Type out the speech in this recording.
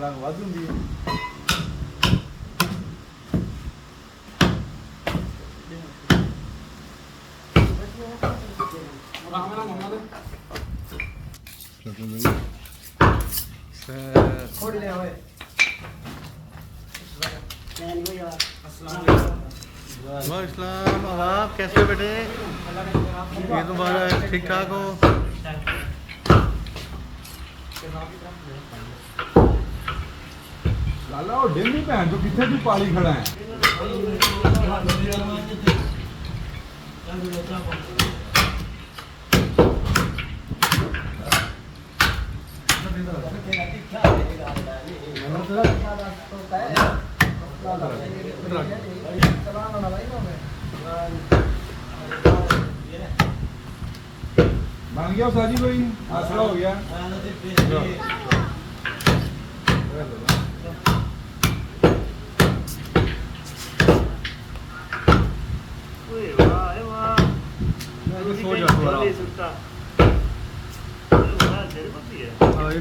ਰੰਗ ਵੱਧ ਹੁੰਦੀ ਹੈ। थोड़ी देर हुए इस्लाम आप कैसे हो बेटे? ये तुम्हारा ठीक ठाक हो? ਲਾਲਾ ਉਹ ਡੇਲੀ ਭੈਣ ਤੋਂ ਕਿੱਥੇ ਤੂੰ ਪਾਲੀ ਖੜਾ ਹੈ? बन गया साजी भाई आसरा हो गया। सो जा थोड़ा। हाँ ये